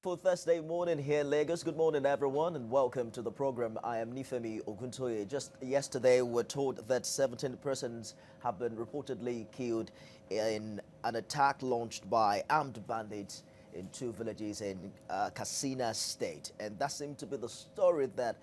For Thursday morning here in Lagos. Good morning, everyone, and welcome to the program. I am Nifemi Oguntoye. Just yesterday, we were told that 17 persons have been reportedly killed in an attack launched by armed bandits in two villages in Katsina State. And that seemed to be the story that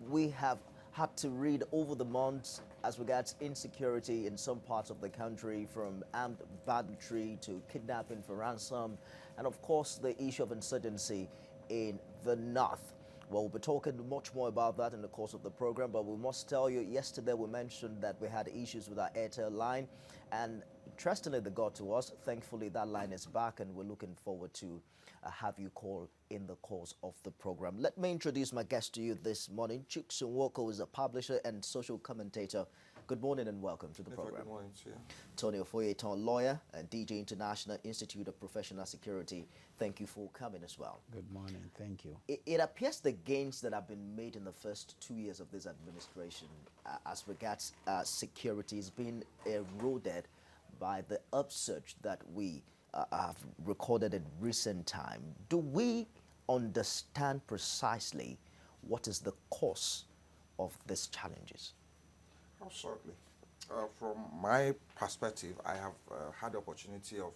we have had to read over the months as regards insecurity in some parts of the country, from armed banditry to kidnapping for ransom, and of course the issue of insurgency in the north. Well, we'll be talking much more about that in the course of the program, but we must tell you, yesterday we mentioned that we had issues with our Airtel line, and interestingly, they got to us. Thankfully, that line is back, and we're looking forward to have you call in the course of the program. Let me introduce my guest to you this morning. Chukwu Nwoko is a publisher and social commentator. Good morning and welcome to the program. Good morning to you. Tony Ofoyeton, lawyer and DJ International Institute of Professional Security. Thank you for coming as well. Good morning. Thank you. It appears the gains that have been made in the first 2 years of this administration as regards security is being eroded by the upsurge that we have recorded in recent time. Do we understand precisely what is the cause of these challenges? Absolutely. From my perspective, I have had the opportunity of,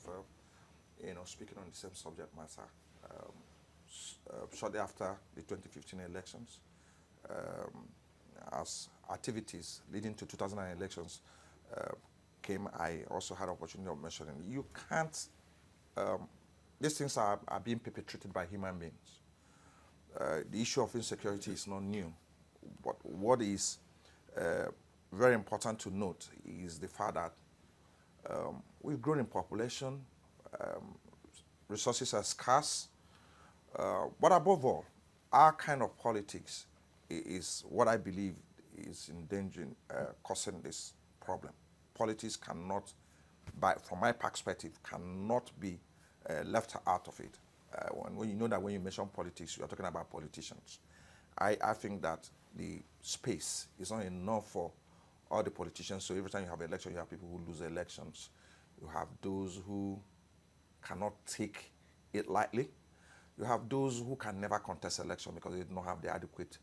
speaking on the same subject matter shortly after the 2015 elections. As activities leading to 2009 elections came, I also had the opportunity of mentioning, you can't, these things are being perpetrated by human beings. The issue of insecurity is not new. What is very important to note is the fact that we've grown in population, resources are scarce, but above all, our kind of politics is what I believe is endangering, causing this problem. Politics cannot, from my perspective, cannot be left out of it. When you know that when you mention politics, you are talking about politicians. I think that the space is not enough for all the politicians. So every time you have an election, you have people who lose elections. You have those who cannot take it lightly. You have those who can never contest election because they do not have the adequate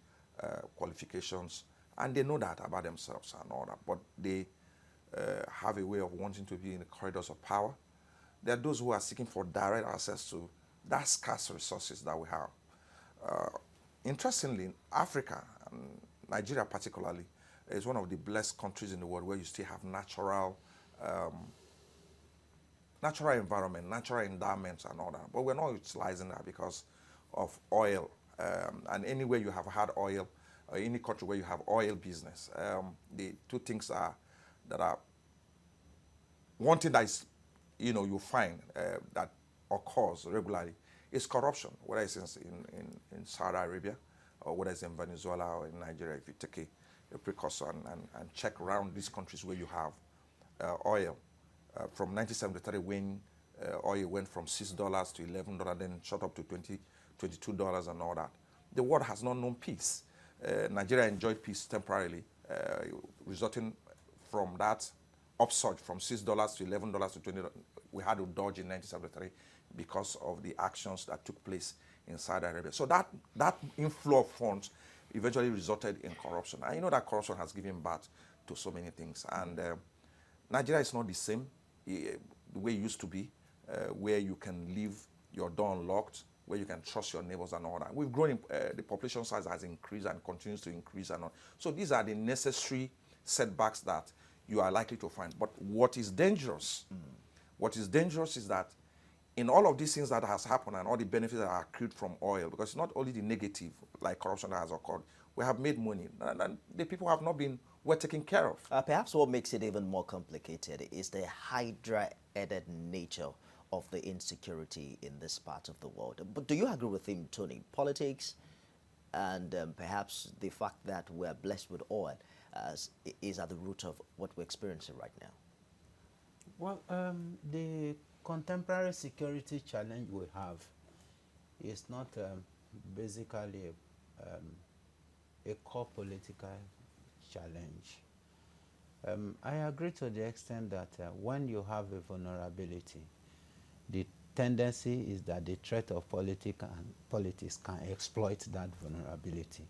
qualifications. And they know that about themselves and all that. But they have a way of wanting to be in the corridors of power. There are those who are seeking for direct access to that scarce resources that we have. Interestingly, Africa, and Nigeria particularly, is one of the blessed countries in the world where you still have natural environment, natural endowments and all that. But we're not utilizing that because of oil. And anywhere you have had oil, or any country where you have oil business, the two things that are one thing that is, you find that occurs regularly is corruption, whether it's in Saudi Arabia or whether it's in Venezuela or in Nigeria. If you take a precursor and check around these countries where you have oil, from 1973 when oil went from $6 to $11, then shot up to $22 and all that. The world has not known peace. Nigeria enjoyed peace temporarily, resulting from that upsurge from $6 to $11 to $20. We had to dodge in 1973 because of the actions that took place in Saudi Arabia. So that inflow of funds eventually resulted in corruption. And you know that corruption has given birth to so many things. And Nigeria is not the same the way it used to be, where you can leave your door unlocked, where you can trust your neighbors and all that. We've grown, the population size has increased and continues to increase and all. So these are the necessary setbacks that you are likely to find. But what is dangerous, is that in all of these things that has happened and all the benefits that are accrued from oil, because it's not only the negative, like corruption that has occurred, we have made money, and the people have not been well taken care of. Perhaps what makes it even more complicated is the hydra-headed nature of the insecurity in this part of the world. But do you agree with him, Tony? Politics and perhaps the fact that we're blessed with oil is at the root of what we're experiencing right now? Well, the contemporary security challenge we have is not basically a core political challenge. I agree to the extent that when you have a vulnerability, the tendency is that the threat of politics can exploit that vulnerability.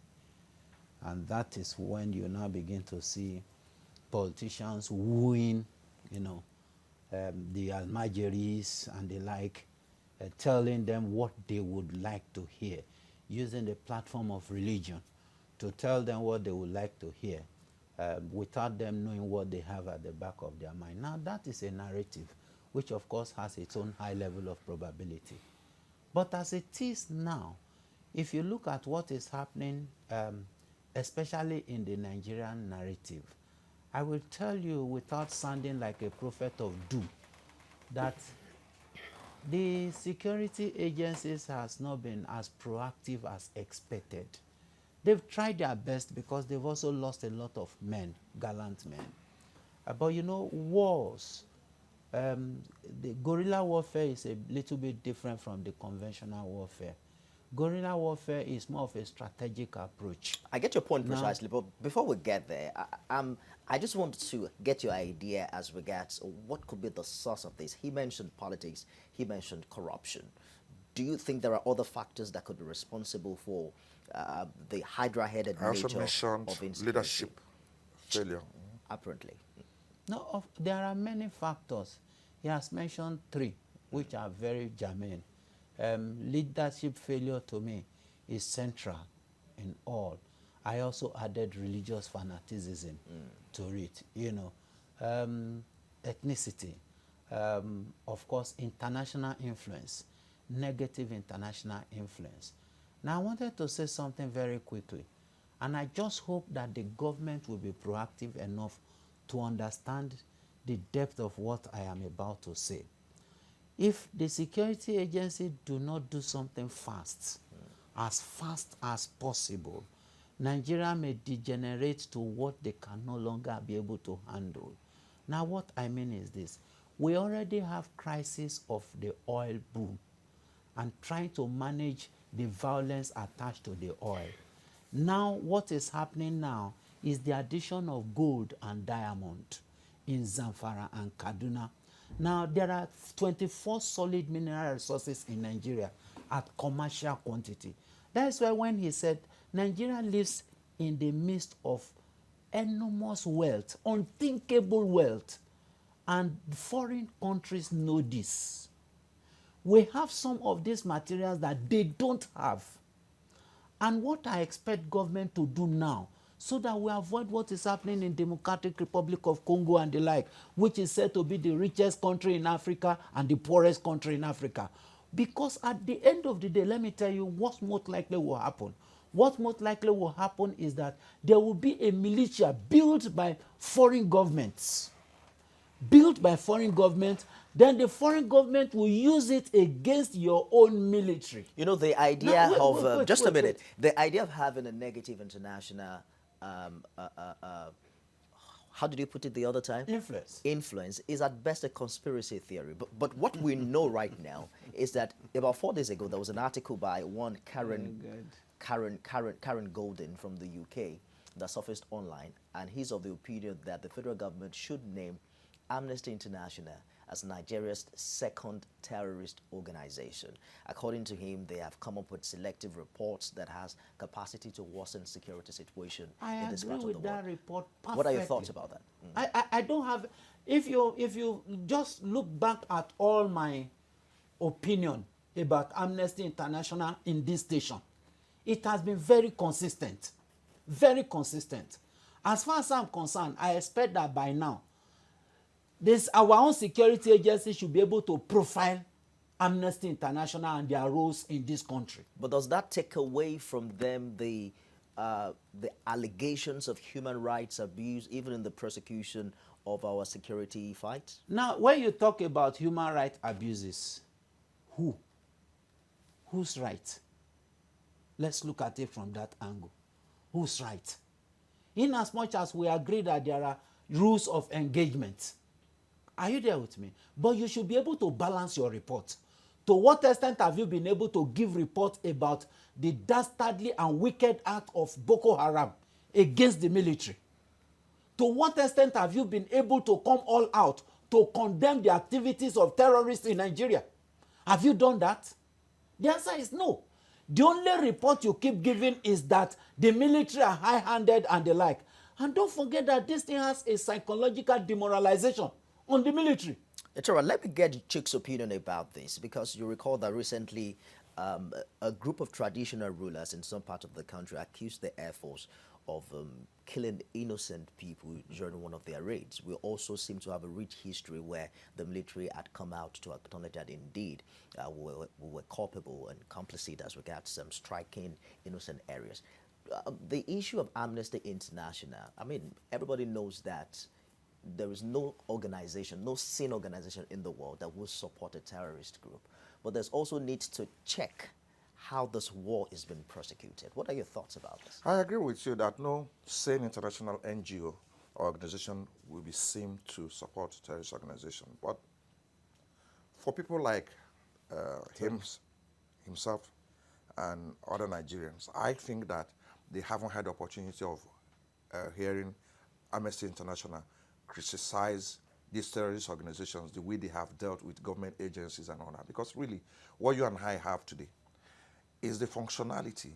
And that is when you now begin to see politicians wooing, the Almajiris and the like, telling them what they would like to hear, using the platform of religion to tell them what they would like to hear, without them knowing what they have at the back of their mind. Now, that is a narrative which, of course, has its own high level of probability. But as it is now, if you look at what is happening, especially in the Nigerian narrative, I will tell you, without sounding like a prophet of doom, that the security agencies has not been as proactive as expected. They've tried their best because they've also lost a lot of men, gallant men. But wars, the guerrilla warfare is a little bit different from the conventional warfare. Guerrilla warfare is more of a strategic approach. I get your point precisely, but before we get there, I just want to get your idea as regards what could be the source of this. He mentioned politics, he mentioned corruption. Do you think there are other factors that could be responsible for the hydra-headed nature also mentioned of insecurity? leadership failure. Apparently. No, there are many factors. He has mentioned 3, which are very germane. Leadership failure, to me, is central in all. I also added religious fanaticism to it. Ethnicity, of course, international influence, negative international influence. Now, I wanted to say something very quickly, and I just hope that the government will be proactive enough to understand the depth of what I am about to say. If the security agency do not do something fast as possible, Nigeria may degenerate to what they can no longer be able to handle. Now, what I mean is this. We already have crisis of the oil boom and trying to manage the violence attached to the oil. Now, what is happening now is the addition of gold and diamond in Zamfara and Kaduna. Now, there are 24 solid mineral resources in Nigeria at commercial quantity. That's why when he said Nigeria lives in the midst of enormous wealth, unthinkable wealth, and foreign countries know this. We have some of these materials that they don't have. And what I expect government to do now, so that we avoid what is happening in Democratic Republic of Congo and the like, which is said to be the richest country in Africa and the poorest country in Africa. Because at the end of the day, let me tell you what most likely will happen. What most likely will happen is that there will be a militia built by foreign governments. Then the foreign government will use it against your own military. The idea the idea of having a negative international, how did you put it the other time? Influence is at best a conspiracy theory. But what we know right now is that about 4 days ago, there was an article by one Karen Golden from the UK that surfaced online, and he's of the opinion that the federal government should name Amnesty International as Nigeria's second terrorist organization. According to him, they have come up with selective reports that has capacity to worsen security situation in this part of the world. I agree with that report perfectly. What are your thoughts about that? I don't have, if you just look back at all my opinion about Amnesty International in this station, it has been very consistent. Very consistent. As far as I'm concerned, I expect that by now, our own security agency should be able to profile Amnesty International and their roles in this country. But does that take away from them the allegations of human rights abuse, even in the prosecution of our security fight? Now, when you talk about human rights abuses, whose right? Let's look at it from that angle. Whose right? In as much as we agree that there are rules of engagement, are you there with me? But you should be able to balance your report. To what extent have you been able to give reports about the dastardly and wicked act of Boko Haram against the military? To what extent have you been able to come all out to condemn the activities of terrorists in Nigeria? Have you done that? The answer is no. The only report you keep giving is that the military are high-handed and the like. And don't forget that this thing has a psychological demoralization on the military. It's all right. Let me get Chick's opinion about this, because you recall that recently a group of traditional rulers in some part of the country accused the Air Force of killing innocent people during one of their raids. We also seem to have a rich history where the military had come out to acknowledge that indeed we were culpable and complicit as regards some striking innocent areas. The issue of Amnesty International, I mean, everybody knows that there is no organization, no sane organization in the world that will support a terrorist group. But there's also need to check how this war is being prosecuted. What are your thoughts about this? I agree with you that no sane international NGO or organization will be seen to support terrorist organization. But for people like himself and other Nigerians, I think that they haven't had the opportunity of hearing Amnesty International criticize these terrorist organizations the way they have dealt with government agencies and all that. Because really, what you and I have today is the functionality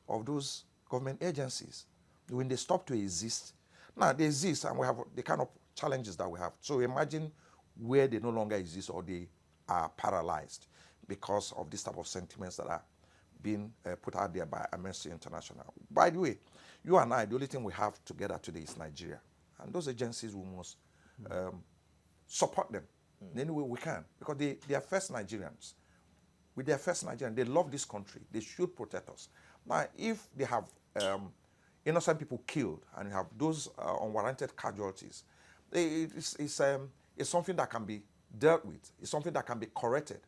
of those government agencies. When they stop to exist, now they exist and we have the kind of challenges that we have. So imagine where they no longer exist or they are paralyzed because of this type of sentiments that are being put out there by Amnesty International. By the way, you and I, the only thing we have together today is Nigeria. And those agencies, we must support them in any way we can, because they are first Nigerians. With their first Nigerian, they love this country. They should protect us. Now, if they have innocent people killed and you have those unwarranted casualties, it's something that can be dealt with. It's something that can be corrected.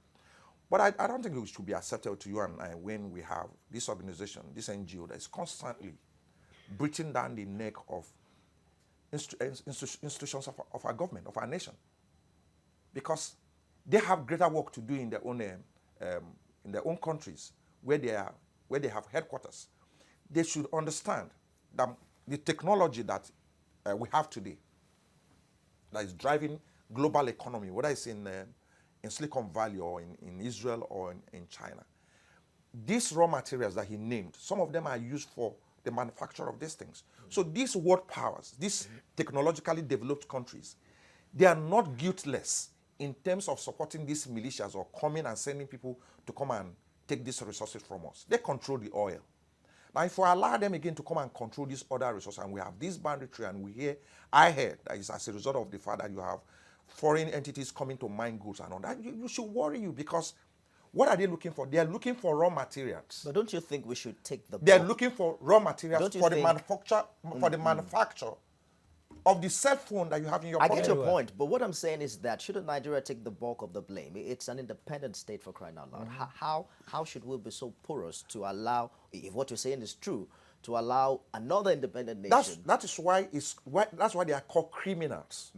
But I don't think it should be acceptable to you and I when we have this organization, this NGO that is constantly breathing down the neck of institutions of our government, of our nation, because they have greater work to do in their own countries where they have headquarters. They should understand that the technology that we have today that is driving global economy, whether it's in Silicon Valley or in Israel or in China, these raw materials that he named, some of them are used for the manufacture of these things. So these world powers, these technologically developed countries, they are not guiltless in terms of supporting these militias or coming and sending people to come and take these resources from us. They control the oil. Now, if we allow them again to come and control these other resources, and we have this boundary and I heard that is as a result of the fact that you have foreign entities coming to mine goods and all that, you should worry you, because what are they looking for? They are looking for raw materials. But don't you think we should take the... They are looking for raw materials for the manufacture of the cell phone that you have in your pocket. I get your point, but what I'm saying is that shouldn't Nigeria take the bulk of the blame? It's an independent state, for crying out loud. How should we be so porous to allow, if what you're saying is true, to allow another independent nation? That's why they are called criminals.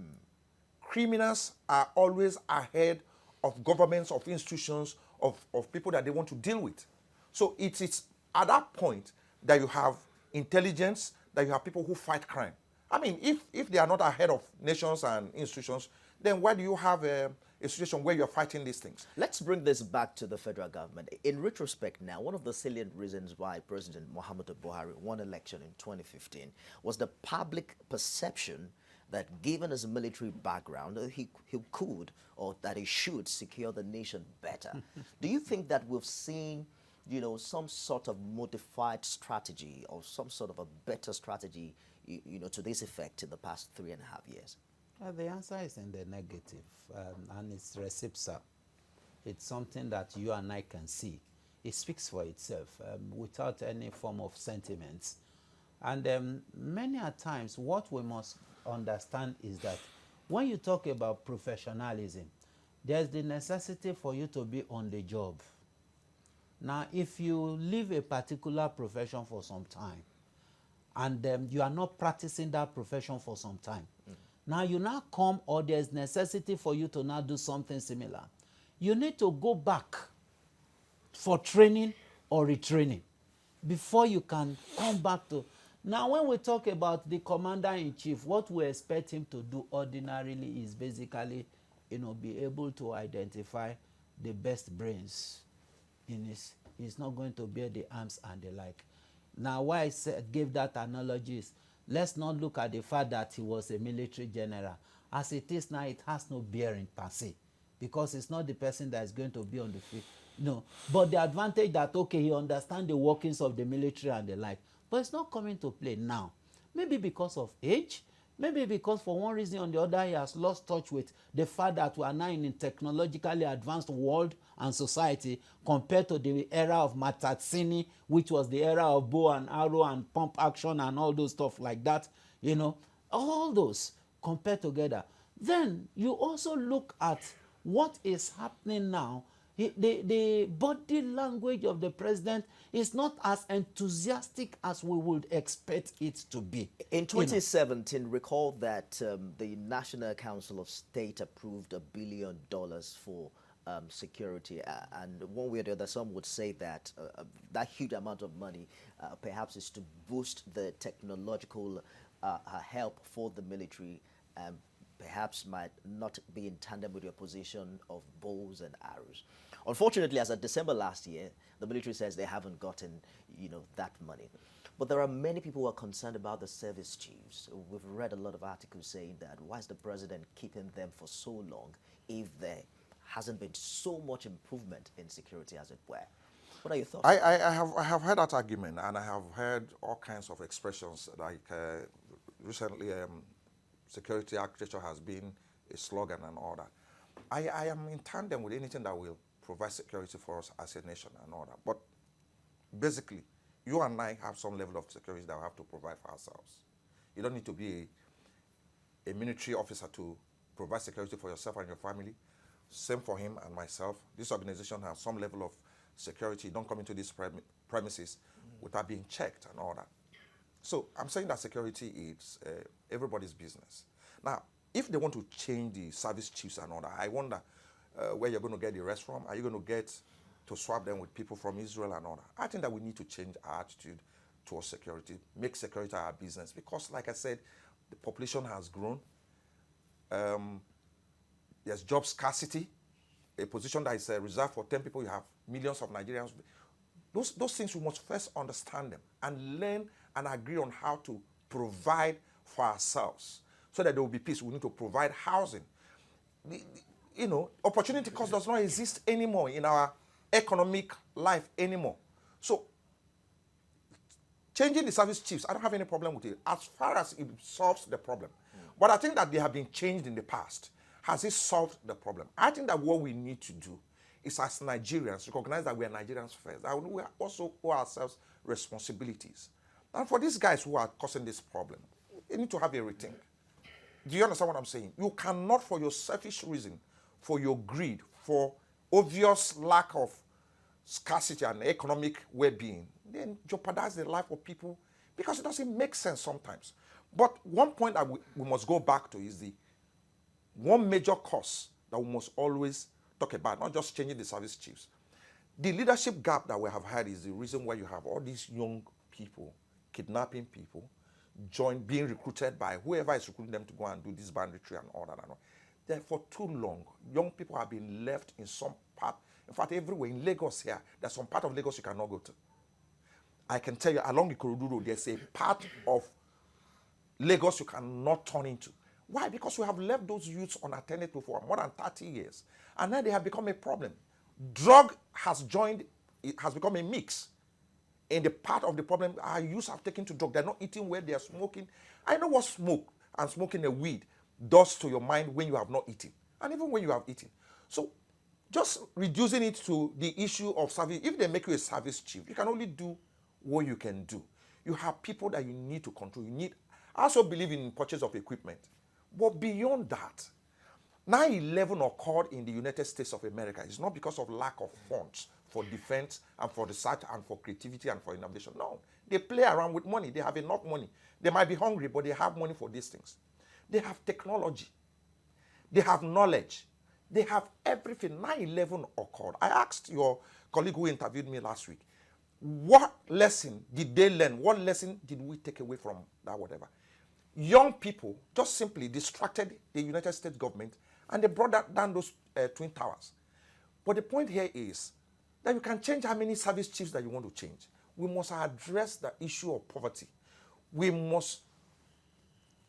Criminals are always ahead of governments, of institutions, of people that they want to deal with. So it's at that point that you have intelligence, that you have people who fight crime. I mean, if they are not ahead of nations and institutions, then why do you have a situation where you're fighting these things? Let's bring this back to the federal government. In retrospect now, one of the salient reasons why President Muhammadu Buhari won election in 2015 was the public perception that given his military background, he could, or that he should, secure the nation better. Do you think that we've seen, some sort of modified strategy or some sort of a better strategy, to this effect in the past 3.5 years? The answer is in the negative, and it's reciprocal. It's something that you and I can see. It speaks for itself without any form of sentiments. And many a times, what we must understand is that when you talk about professionalism, there's the necessity for you to be on the job. Now, if you leave a particular profession for some time, and you are not practicing that profession for some time, now you now come, or there's necessity for you to now do something similar, you need to go back for training or retraining before you can come back to... Now, when we talk about the commander-in-chief, what we expect him to do ordinarily is basically, be able to identify the best brains in his, he's not going to bear the arms and the like. Now, why I gave that analogy is, let's not look at the fact that he was a military general. As it is now, it has no bearing per se, because it's not the person that is going to be on the field. No, but the advantage that, okay, he understands the workings of the military and the like, but it's not coming to play now. Maybe because of age, maybe because for one reason or the other he has lost touch with the fact that we are now in a technologically advanced world and society compared to the era of Matazzini, which was the era of bow and arrow and pump action and all those stuff like that, you know, all those compared together. Then you also look at what is happening now. The body language of the president is not as enthusiastic as we would expect it to be. In 2017, recall that the National Council of State approved $1 billion for security, and one way or the other, some would say that that huge amount of money perhaps is to boost the technological help for the military, perhaps might not be in tandem with your position of bows and arrows. Unfortunately, as of December last year, the military says they haven't gotten, that money. But there are many people who are concerned about the service chiefs. We've read a lot of articles saying that why is the president keeping them for so long if there hasn't been so much improvement in security, as it were? What are your thoughts? I have heard that argument, and I have heard all kinds of expressions like recently security architecture has been a slogan and all that. I am in tandem with anything that will provide security for us as a nation and all that. But basically, you and I have some level of security that we have to provide for ourselves. You don't need to be a military officer to provide security for yourself and your family. Same for him and myself. This organization has some level of security. You don't come into these premises without being checked and all that. So I'm saying that security is everybody's business. Now, if they want to change the service chiefs and all that, I wonder where you're going to get the rest from. Are you going to get to swap them with people from Israel and all that? I think that we need to change our attitude towards security, make security our business, because like I said, the population has grown. There's job scarcity, a position that is reserved for 10 people, you have millions of Nigerians. Those things, we must first understand them and learn and agree on how to provide for ourselves so that there will be peace. We need to provide housing. Opportunity cost does not exist anymore in our economic life anymore. So changing the service chiefs, I don't have any problem with it as far as it solves the problem. But I think that they have been changed in the past. Has it solved the problem? I think that what we need to do is, as Nigerians, recognize that we are Nigerians first. That we also owe ourselves responsibilities. And for these guys who are causing this problem, you need to have a rethink. Do you understand what I'm saying? You cannot, for your selfish reason, for your greed, for obvious lack of scarcity and economic well-being, then jeopardize the life of people, because it doesn't make sense sometimes. But one point that we must go back to is the one major cause that we must always talk about, not just changing the service chiefs. The leadership gap that we have had is the reason why you have all these young people kidnapping people, being recruited by whoever is recruiting them to go and do this banditry and all that. There for too long, young people have been left in some part. In fact, everywhere in Lagos here, there's some part of Lagos you cannot go to. I can tell you, along the Ikorodu Road, there's a part of Lagos you cannot turn into. Why? Because we have left those youths unattended to for more than 30 years. And now they have become a problem. Drug has joined, it has become a mix. In the part of the problem, our youths have taken to drug. They're not eating well, they're smoking. I know what smoke and smoking a weed does to your mind when you have not eaten, and even when you have eaten. So just reducing it to the issue of service. If they make you a service chief, you can only do what you can do. You have people that you need to control. I also believe in purchase of equipment. But beyond that, 9/11 occurred in the United States of America. It's not because of lack of funds for defense and for research and for creativity and for innovation. No, they play around with money. They have enough money. They might be hungry, but they have money for these things. They have technology. They have knowledge. They have everything. 9/11 occurred. I asked your colleague who interviewed me last week, what lesson did they learn? What lesson did we take away from that whatever? Young people just simply distracted the United States government, and they brought down those Twin Towers. But the point here is that you can change how many service chiefs that you want to change. We must address the issue of poverty. We must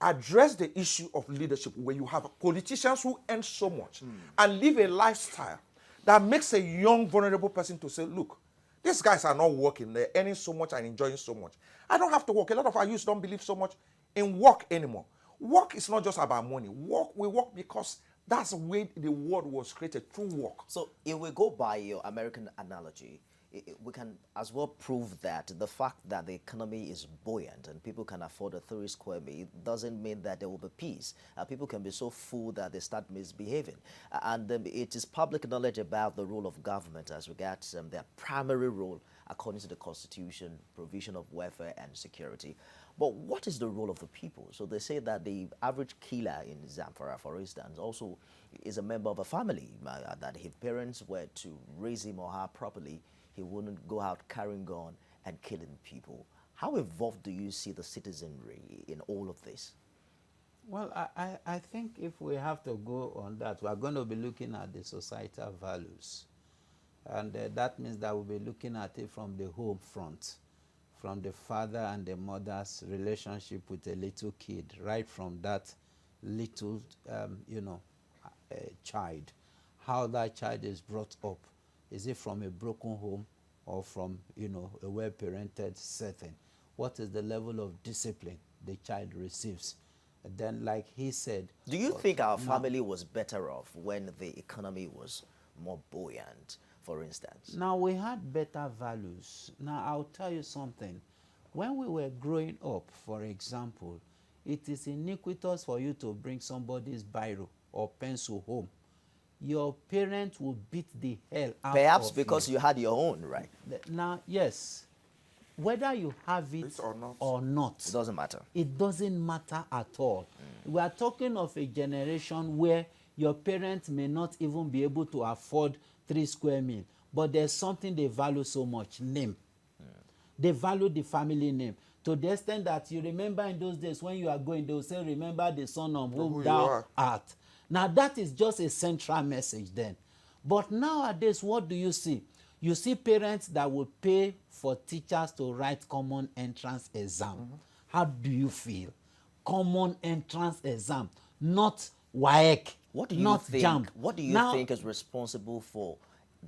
address the issue of leadership, where you have politicians who earn so much and live a lifestyle that makes a young, vulnerable person to say, look, these guys are not working. They're earning so much and enjoying so much. I don't have to work. A lot of our youth don't believe so much in work anymore. Work is not just about money. We work because that's the way the world was created, through work. So if we go by your American analogy, we can as well prove that the fact that the economy is buoyant and people can afford a 3 square meal doesn't mean that there will be peace. People can be so full that they start misbehaving. And it is public knowledge about the role of government as regards their primary role according to the Constitution, provision of welfare and security. But what is the role of the people? So they say that the average killer in Zamfara, for instance, also is a member of a family, that if parents were to raise him or her properly, he wouldn't go out carrying gun and killing people. How involved do you see the citizenry in all of this? Well, I think if we have to go on that, we are going to be looking at the societal values. And that means that we'll be looking at it from the home front, from the father and the mother's relationship with a little kid, right from that little, child. How that child is brought up. Is it from a broken home or from, a well-parented setting? What is the level of discipline the child receives? And then, like he said... Do you think our family was better off when the economy was more buoyant, for instance? Now, we had better values. Now, I'll tell you something. When we were growing up, for example, it is iniquitous for you to bring somebody's biro or pencil home. Your parents will beat the hell out Perhaps of because you had your own, right? Now, yes. Whether you have it or not, it doesn't matter. It doesn't matter at all. We are talking of a generation where your parents may not even be able to afford 3 square meals, but there's something they value so much, name. They value the family name. To the extent that you remember in those days when you are going, they will say, remember the son of whom thou art. Now, that is just a central message then. But nowadays, what do you see? You see parents that will pay for teachers to write common entrance exam. How do you feel? Common entrance exam, not WAEC, what do you not think, JAMB. What do you think is responsible for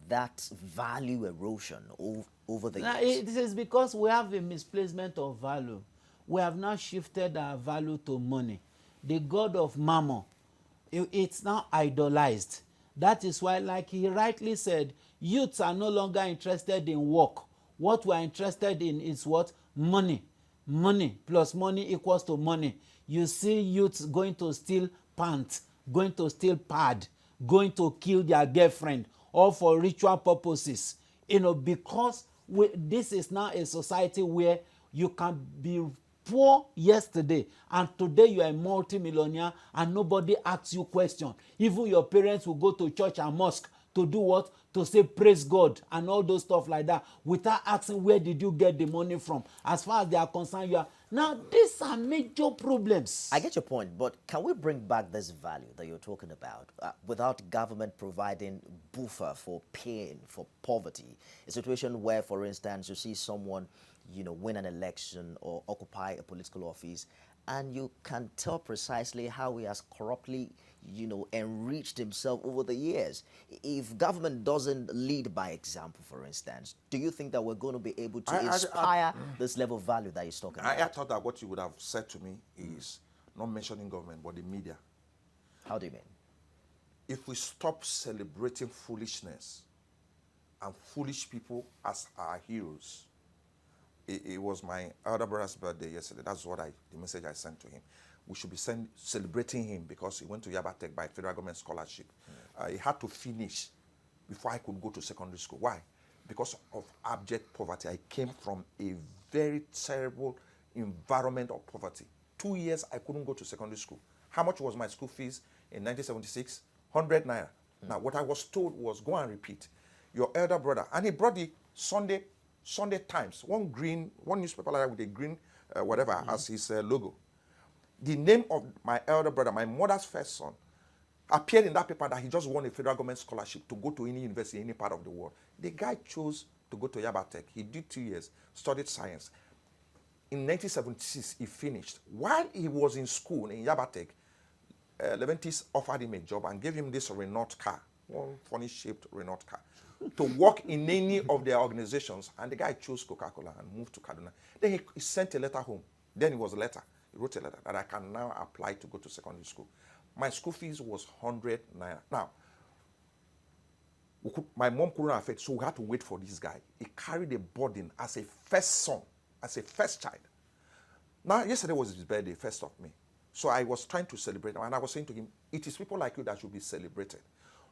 that value erosion over the years? It is because we have a misplacement of value. We have now shifted our value to money. The god of mammon, it's now idolized. That is why, like he rightly said, youths are no longer interested in work. What we are interested in is what? Money. Money plus money equals to money. You see youths going to steal pants, going to steal pad, going to kill their girlfriend, all for ritual purposes. Because this is now a society where you can be poor yesterday and today you are a multi-millionaire and nobody asks you question. Even your parents will go to church and mosque to do what? To say praise God and all those stuff like that without asking where did you get the money from. As far as they are concerned, you are... Now, these are major problems. I get your point, but can we bring back this value that you're talking about without government providing buffer for pain, for poverty? A situation where, for instance, you see someone win an election or occupy a political office, and you can tell precisely how he has corruptly, enriched himself over the years. If government doesn't lead by example, for instance, do you think that we're going to be able to inspire this level of value that he's talking about? I thought that what you would have said to me is not mentioning government, but the media. How do you mean? If we stop celebrating foolishness and foolish people as our heroes, it was my elder brother's birthday yesterday. That's what the message I sent to him. We should be celebrating him because he went to Yaba Tech by federal government scholarship. He had to finish before I could go to secondary school. Why? Because of abject poverty. I came from a very terrible environment of poverty. 2 years I couldn't go to secondary school. How much was my school fees in 1976? 100 naira. Now, what I was told was, go and repeat. Your elder brother, and he brought the Sunday Times, one newspaper like that with a green whatever as his logo. The name of my elder brother, my mother's first son, appeared in that paper that he just won a federal government scholarship to go to any university in any part of the world. The guy chose to go to Yaba Tech. He did 2 years, studied science. In 1976, he finished. While he was in school in Yaba Tech, Leventis offered him a job and gave him this Renault car, one funny-shaped Renault car, to work in any of their organizations. And the guy chose Coca-Cola and moved to Kaduna. Then he sent a letter home. Then it was a letter. He wrote a letter that I can now apply to go to secondary school. My school fees was 100 naira. Now, my mom couldn't afford, so we had to wait for this guy. He carried a burden as a first son, as a first child. Now, yesterday was his birthday, 1st of May. So I was trying to celebrate him, and I was saying to him, it is people like you that should be celebrated.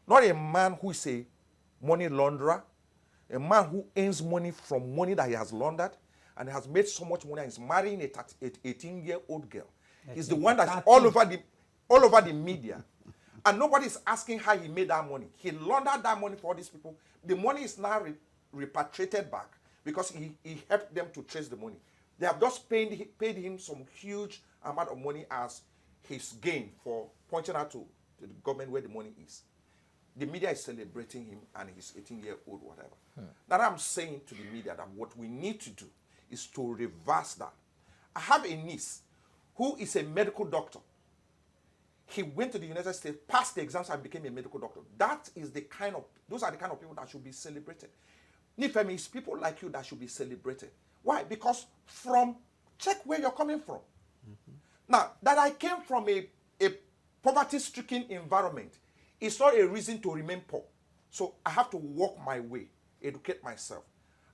Not a man who is a money launderer, a man who earns money from money that he has laundered, and has made so much money, and is marrying a 18-year-old girl. He's the one that's all over the media. And nobody is asking how he made that money. He laundered that money for all these people. The money is now repatriated back because he helped them to trace the money. They have just paid him some huge amount of money as his gain for pointing out to the government where the money is. The media is celebrating him and his 18-year-old whatever. Now I'm saying to the media that what we need to do is to reverse that. I have a niece who is a medical doctor. He went to the United States, passed the exams, and became a medical doctor. Those are the kind of people that should be celebrated. Nifemi, it's people like you that should be celebrated. Why? Because check where you're coming from. Now, that I came from a poverty-stricken environment is not a reason to remain poor. So I have to work my way, educate myself.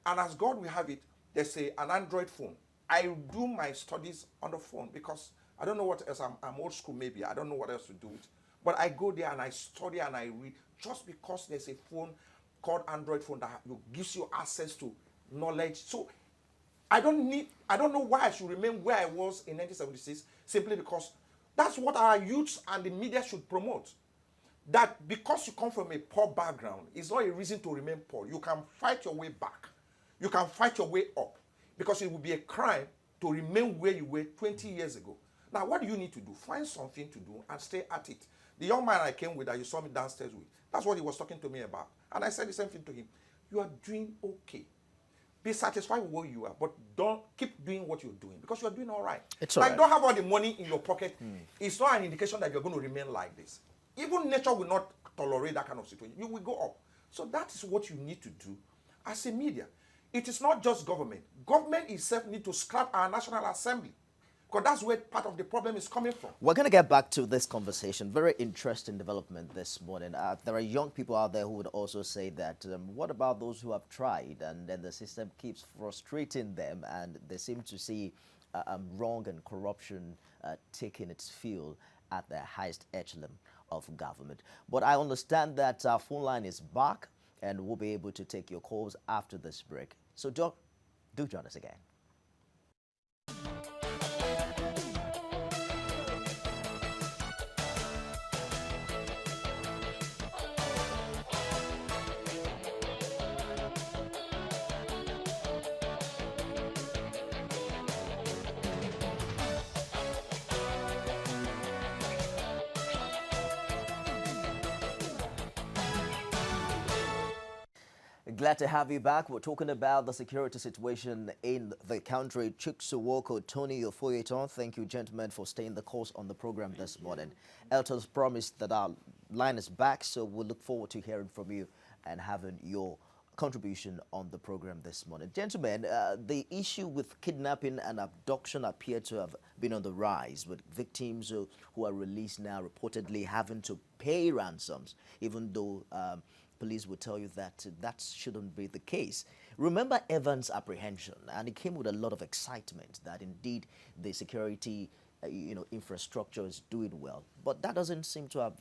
And as God will have it, there's an Android phone. I do my studies on the phone because I don't know what else. I'm old school maybe. I don't know what else to do with. But I go there and I study and I read just because there's a phone called Android phone that gives you access to knowledge. So I don't know why I should remain where I was in 1976 simply because that's what our youths and the media should promote. That because you come from a poor background is not a reason to remain poor. You can fight your way back. You can fight your way up because it would be a crime to remain where you were 20 years ago. Now, what do you need to do? Find something to do and stay at it. The young man I came with that you saw me downstairs with, that's what he was talking to me about. And I said the same thing to him. You are doing okay. Be satisfied with what you are, but don't keep doing what you're doing because you're doing all right. It's all right. You don't have all the money in your pocket. It's not an indication that you're going to remain like this. Even nature will not tolerate that kind of situation. You will go up. So that is what you need to do as a media. It is not just government. Government itself needs to scrap our National Assembly. Because that's where part of the problem is coming from. We're going to get back to this conversation. Very interesting development this morning. There are young people out there who would also say that, what about those who have tried and then the system keeps frustrating them and they seem to see wrong and corruption taking its field at the highest echelon of government. But I understand that our phone line is back and we'll be able to take your calls after this break. So do join us again. Glad to have you back. We're talking about the security situation in the country. Chukwuwoko, Tony Ofoyeton, thank you, gentlemen, for staying the course on the program this morning. Elton's promised that our line is back, so we'll look forward to hearing from you and having your contribution on the program this morning. Gentlemen, the issue with kidnapping and abduction appear to have been on the rise, with victims who are released now reportedly having to pay ransoms, even though police will tell you that that shouldn't be the case. Remember Evans' apprehension, and it came with a lot of excitement that indeed the security infrastructure is doing well. But that doesn't seem to have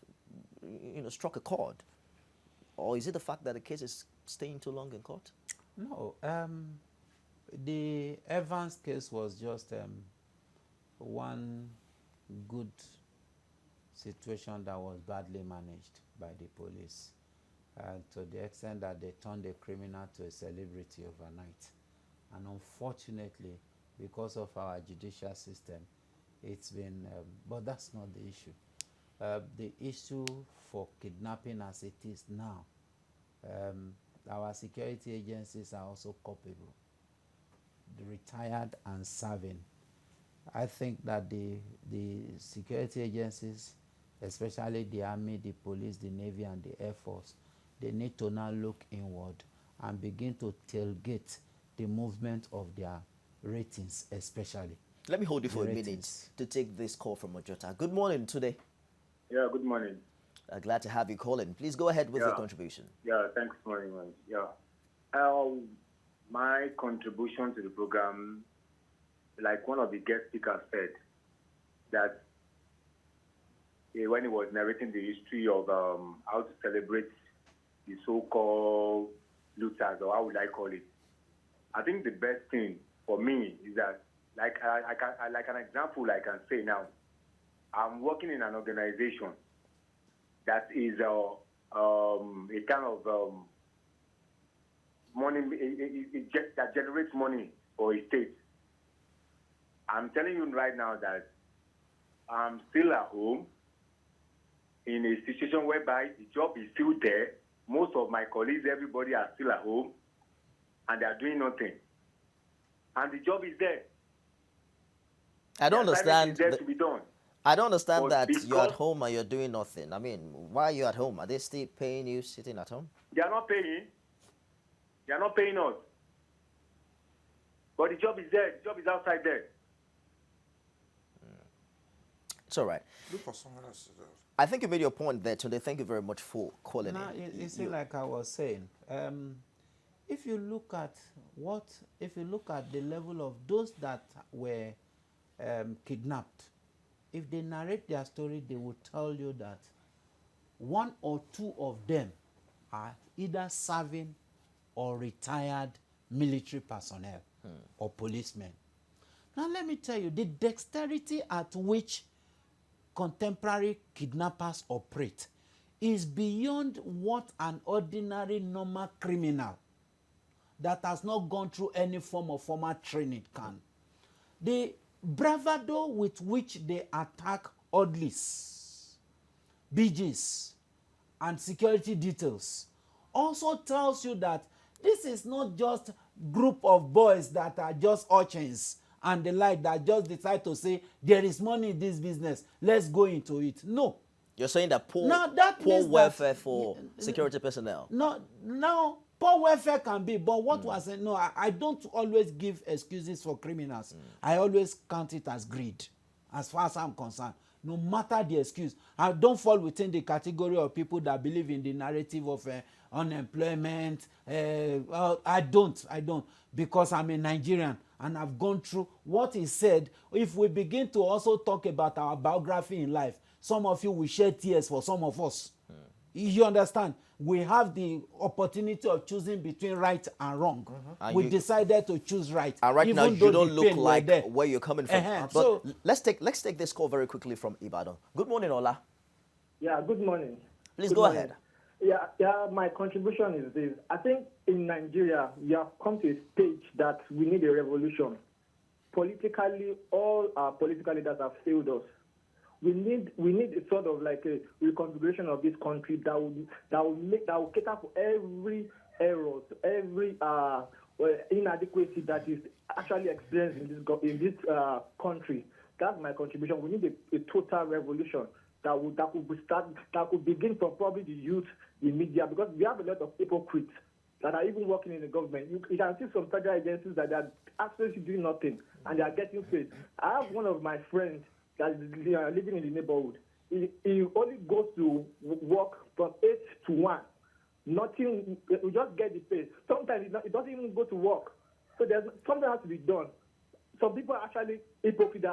struck a chord. Or is it the fact that the case is staying too long in court? No. The Evans case was just one good situation that was badly managed by the police. To the extent that they turned a criminal to a celebrity overnight. And unfortunately, because of our judicial system, it's been, but that's not the issue. the issue for kidnapping as it is now, our security agencies are also culpable, retired and serving. I think that the security agencies, especially the Army, the Police, the Navy, and the Air Force, they need to now look inward and begin to tailgate the movement of their ratings, especially. Let me hold you for a minute to take this call from Ojota. Good morning today. Yeah, good morning. Glad to have you calling. Please go ahead with your contribution. Yeah, thanks very much. Yeah. My contribution to the program, like one of the guest speakers said, that when he was narrating the history of how to celebrate the so-called looters, or how would I call it, I think the best thing for me is that, like an example I can say now, I'm working in an organization that is a kind of money, that generates money for a state. I'm telling you right now that I'm still at home in a situation whereby the job is still there. Most of my colleagues, everybody are still at home, and they are doing nothing. And the job is there. I don't understand. Is there to be done. I don't understand that you're at because home and you're doing nothing. I mean, why are you at home? Are they still paying you sitting at home? They are not paying. They are not paying us. But the job is there. The job is outside there. It's all right. Look for someone else to do it. I think you made your point there, Tunde. Thank you very much for calling Now, in. you see, like I was saying, if you look at the level of those that were kidnapped, if they narrate their story, they will tell you that one or two of them are either serving or retired military personnel or policemen. Now, let me tell you, the dexterity at which contemporary kidnappers operate is beyond what an ordinary normal criminal that has not gone through any form of formal training can. The bravado with which they attack orderlies, BGs, and security details also tells you that this is not just group of boys that are just urchins and the like that just decide to say there is money in this business, let's go into it. No. You're saying that poor welfare for security personnel. No, poor welfare can be, but what was saying, no, I don't always give excuses for criminals. I always count it as greed, as far as I'm concerned. No matter the excuse, I don't fall within the category of people that believe in the narrative of unemployment. I don't, because I'm a Nigerian and I've gone through what he said. If we begin to also talk about our biography in life, some of you will shed tears for some of us. You understand? We have the opportunity of choosing between right and wrong. And we decided to choose right. And right now, you don't look like where you're coming from. But so, let's take this call very quickly from Ibadan. Good morning, Ola. Yeah, good morning. Please go ahead. Yeah, my contribution is this. I think in Nigeria, we have come to a stage that we need a revolution. Politically, all our political leaders have failed us. We need a sort of like a reconfiguration of this country that will cater for every error, every inadequacy that is actually experienced in this country. That's my contribution. We need a total revolution that could begin from probably the youth, the media, because we have a lot of hypocrites that are even working in the government. You can see some federal agencies that are absolutely doing nothing and they are getting paid. I have one of my friends that is living in the neighborhood. He only goes to work from 8 to 1. Nothing, we just get the pay. Sometimes it doesn't even go to work. So there's something has to be done. Some people are actually hypocrite.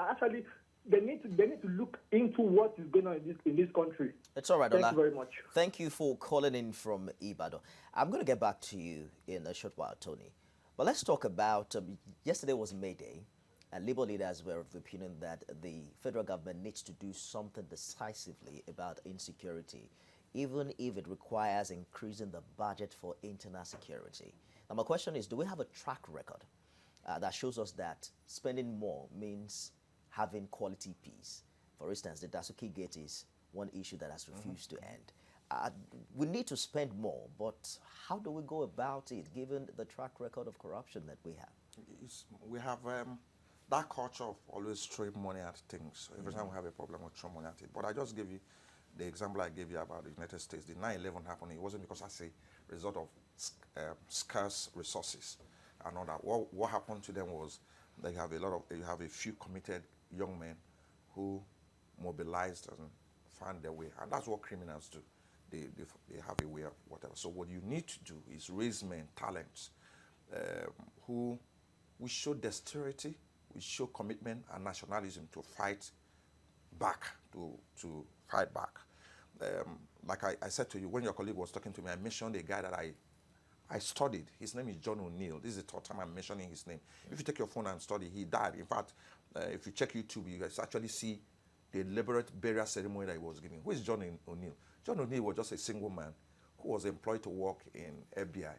They need to look into what is going on in this country. It's all right, Thank Ola. you very much. Thank you for calling in from Ibadan. I'm going to get back to you in a short while, Tony. But let's talk about, yesterday was May Day, and Labour leaders were of the opinion that the federal government needs to do something decisively about insecurity, even if it requires increasing the budget for internal security. Now, my question is, do we have a track record that shows us that spending more means having quality peace? For instance, the Dasuki Gate is one issue that has refused to end. We need to spend more, but how do we go about it, given the track record of corruption that we have? We have that culture of always throwing money at things. Every time we have a problem, we throw money at it. But I just gave you the example I gave you about the United States. The 9/11 happened. It wasn't because that's a result of scarce resources and all that. What happened to them was they have you have a few committed young men who mobilized and found their way, and that's what criminals do. They have a way of whatever. So what you need to do is raise men, talents, who we show dexterity, we show commitment and nationalism to fight back, to fight back. Like I said to you, when your colleague was talking to me, I mentioned a guy that I studied. His name is John O'Neill. This is the third time I'm mentioning his name. If you take your phone and study, he died. In fact, if you check YouTube, you guys actually see the elaborate burial ceremony that he was giving. Who is John O'Neill? John O'Neill was just a single man who was employed to work in FBI.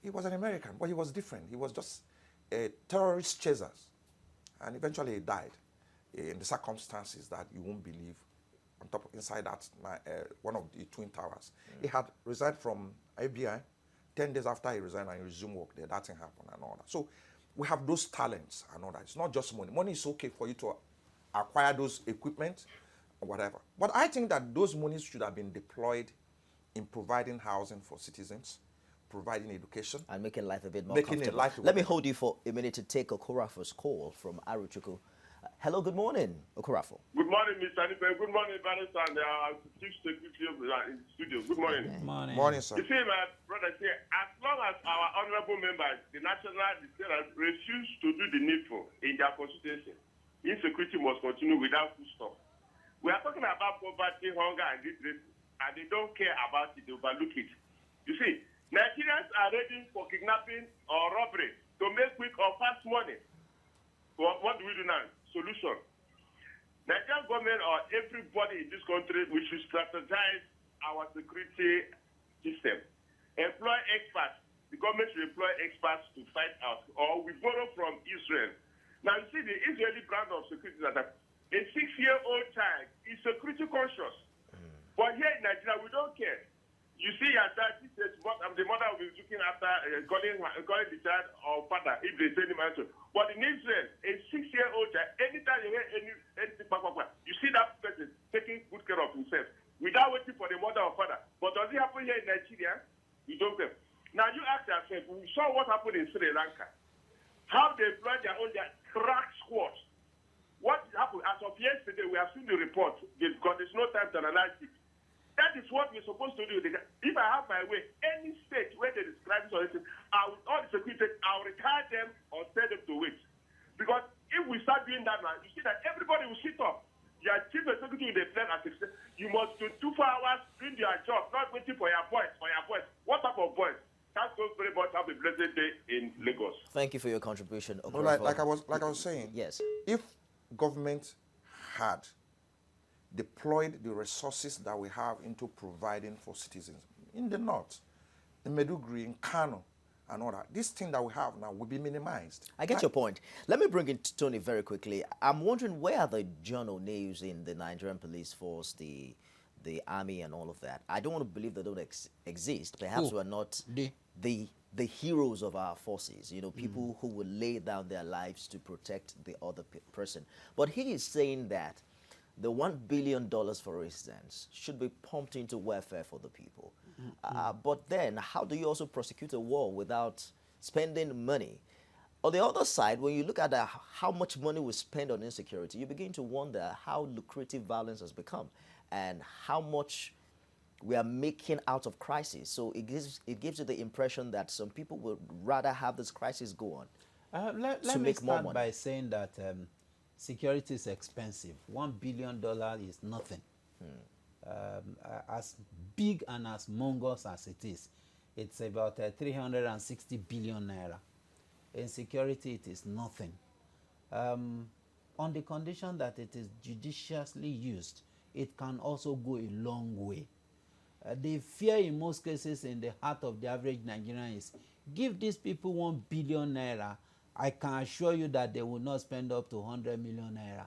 He was an American, but he was different. He was just a terrorist chaser. And eventually he died in the circumstances that you won't believe. On top, inside that, one of the Twin Towers. He had resigned from FBI. 10 days after he resigned and he resumed work there, that thing happened and all that. So we have those talents and all that. It's not just money. Money is okay for you to acquire those equipment or whatever. But I think that those monies should have been deployed in providing housing for citizens, providing education. And making life a bit more comfortable. Let me hold you for a minute to take Okorafo's call from Aruchuku. Hello, good morning, Okorafo. Good morning, Mr. Nipe. Good morning, Barrister, and Chief Secretary in the studio. Good morning. Good morning. Morning, sir. You see, my brother, as long as our honorable members, the national senators, refuse to do the needful in their constitution, insecurity must continue without full stop. We are talking about poverty, hunger, and illiteracy, and they don't care about it, they overlook it. You see, Nigerians are ready for kidnapping or robbery to make quick or fast money. What do we do now? Solution. Nigerian government or everybody in this country, we should strategize our security system. Employ experts. The government should employ experts to fight out. Or we borrow from Israel. Now, you see, the Israeli brand of security is that a 6-year-old child is security conscious. But here in Nigeria, we don't care. You see, at that, the mother will be looking after calling the child or father if they send him out. But in Israel, a 6-year-old child, anytime you hear anything, you see that person taking good care of himself without waiting for the mother or father. But does it happen here in Nigeria? You don't care. Now you ask yourself, we saw what happened in Sri Lanka. How they employed their crack squad. What happened? As of yesterday, we have seen the report because there's no time to analyze it. That is what we're supposed to do. If I have my way, any state where they describe this or anything, all the security, I'll retire them or send them to wait. Because if we start doing that now, you see that everybody will sit up. Your chief executive will plan as you must do 24 hours doing your job, not waiting for your voice. What type of voice? Thanks so very much. Have a blessed day in Lagos. Thank you for your contribution. No, like I was saying, yes. If government had deployed the resources that we have into providing for citizens in the north, in Meduguri, in Kano, and all that, this thing that we have now will be minimized. I get your point. Let me bring in Tony very quickly. I'm wondering, where are the John O'Neills in the Nigerian police force, the army, and all of that? I don't want to believe they don't exist. Perhaps we're not the heroes of our forces, you know, people who will lay down their lives to protect the other person. But he is saying that the $1 billion, for instance, should be pumped into welfare for the people. But then, how do you also prosecute a war without spending money? On the other side, when you look at how much money we spend on insecurity, you begin to wonder how lucrative violence has become and how much we are making out of crisis. So it gives you the impression that some people would rather have this crisis go on Let me start by saying that security is expensive. $1 billion is nothing. As big and as monstrous as it is, it's about 360 billion naira. In security, it is nothing. On the condition that it is judiciously used, it can also go a long way. The fear in most cases in the heart of the average Nigerian is, give these people 1 billion naira, I can assure you that they will not spend up to 100 million naira.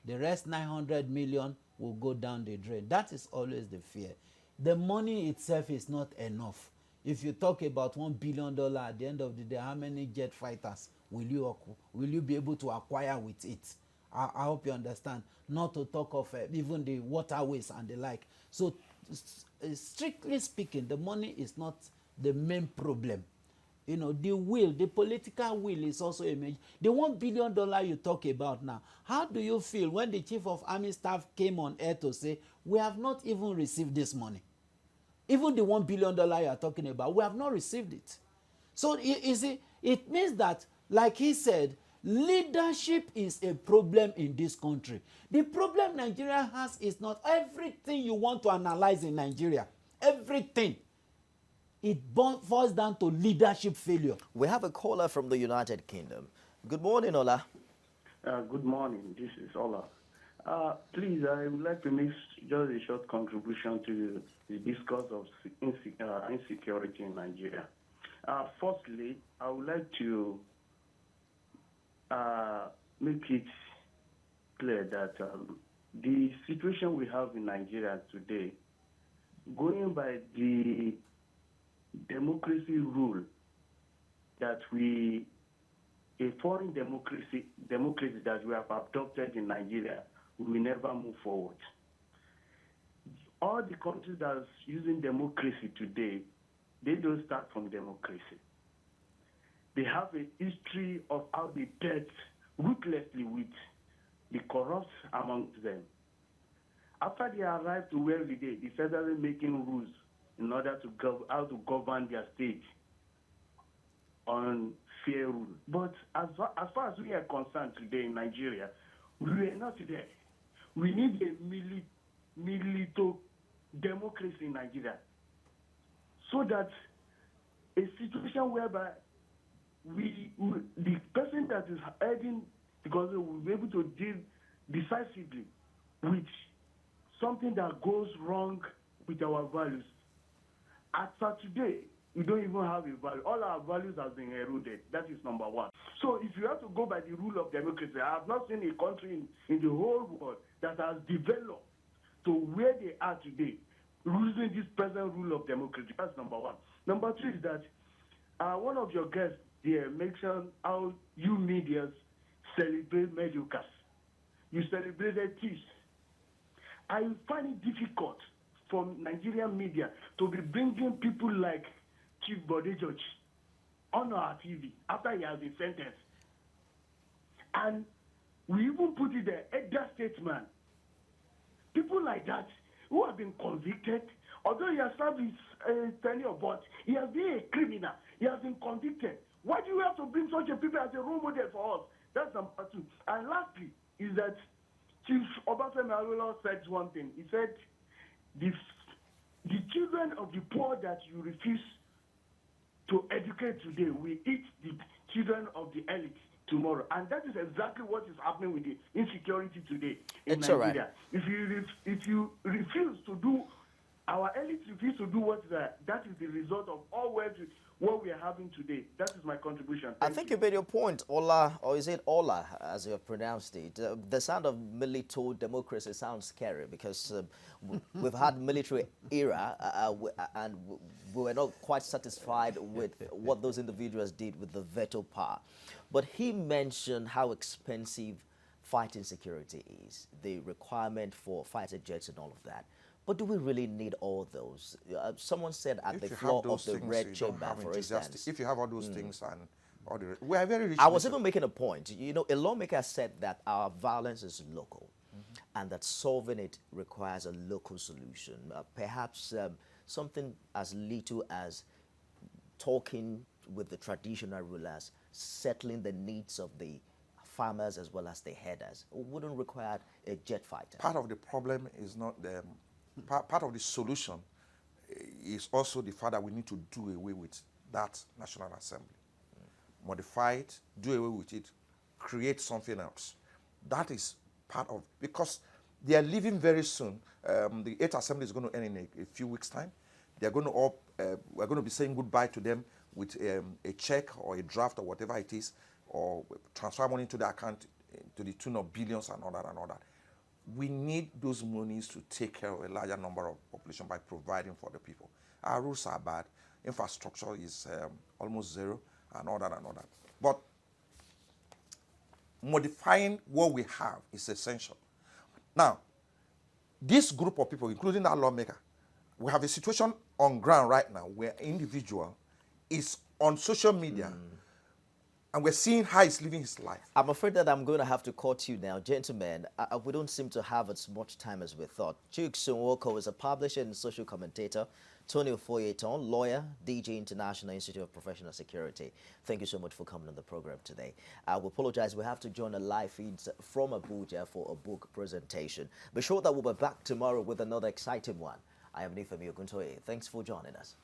The rest 900 million will go down the drain. That is always the fear. The money itself is not enough. If you talk about $1 billion at the end of the day, how many jet fighters will you be able to acquire with it? I hope you understand. Not to talk of even the waterways and the like. So strictly speaking, the money is not the main problem. You know, the political will is also a major. The $1 billion you talk about now, how do you feel when the Chief of Army Staff came on air to say, we have not even received this money? Even the $1 billion you are talking about, we have not received it. So you see, it means that, like he said, leadership is a problem in this country. The problem Nigeria has is not everything you want to analyze in Nigeria. Everything. It falls down to leadership failure. We have a caller from the United Kingdom. Good morning, Ola. Good morning. This is Ola. Please, I would like to make just a short contribution to the discourse of insecurity in Nigeria. Firstly, I would like to make it clear that the situation we have in Nigeria today, going by the democracy rule that a foreign democracy that we have adopted in Nigeria, we will never move forward. All the countries that are using democracy today, they don't start from democracy. They have a history of how they dealt ruthlessly with the corrupt amongst them. After they arrived to where we did, they started making rules in order to how to govern their state on fair rule. But as far as we are concerned today in Nigeria, we are not there. We need a military democracy in Nigeria, so that a situation whereby the person that is heading, because we will be able to deal decisively with something that goes wrong with our values. As of today, we don't even have a value. All our values have been eroded. That is number one. So if you have to go by the rule of democracy, I have not seen a country in the whole world that has developed to where they are today, using this present rule of democracy. That's number one. Number two is that one of your guests there mentioned how you media celebrate mediocres. You celebrated thieves. I find it difficult from Nigerian media to be bringing people like Chief Bode George on our TV after he has been sentenced. And we even put it there, elder statesman. People like that who have been convicted, although he has served his tenure, but he has been a criminal. He has been convicted. Why do you have to bring such a people as a role model for us? That's number two. And lastly, is that Chief Obafemi Awolowo said one thing. He said, the children of the poor that you refuse to educate today will eat the children of the elite tomorrow. And that is exactly what is happening with the insecurity today in Nigeria. Right. If you refuse to do, our elites refuse to do what that is the result of all what we are having today. That is my contribution. I think you made your point, Ola, or is it Ola, as you have pronounced it? The sound of military democracy sounds scary because we've had military era and we were not quite satisfied with what those individuals did with the veto power. But he mentioned how expensive fighting security is, the requirement for fighter jets and all of that. But do we really need all those? Someone said at the floor of the Red Chamber, for instance. If you have all those things and all the, we are very rich. I was even making a point. You know, a lawmaker said that our violence is local, and that solving it requires a local solution. Perhaps something as little as talking with the traditional rulers, settling the needs of the farmers as well as the herders wouldn't require a jet fighter. Part of the problem is not the... Part of the solution is also the fact that we need to do away with that National Assembly. Modify it, do away with it, create something else. That is part of, because they are leaving very soon. The 8th Assembly is going to end in a few weeks' time. They are going to all, we're going to be saying goodbye to them with a check or a draft or whatever it is, or transfer money to the account to the tune of billions and all that and all that. we need those monies to take care of a larger number of population by providing for the people. Our roads are bad. Infrastructure is almost zero and all that and all that. But modifying what we have is essential. Now, this group of people, including that lawmaker, we have a situation on ground right now where an individual is on social media and we're seeing how he's living his life. I'm afraid that I'm going to have to cut you now. Gentlemen, we don't seem to have as much time as we thought. Chuk Sunwoko is a publisher and social commentator. Tony Ofoyeton, lawyer, DG International Institute of Professional Security. Thank you so much for coming on the program today. We apologize. We have to join a live feed from Abuja for a book presentation. Be sure that we'll be back tomorrow with another exciting one. I am Nifemi Oguntoye. Thanks for joining us.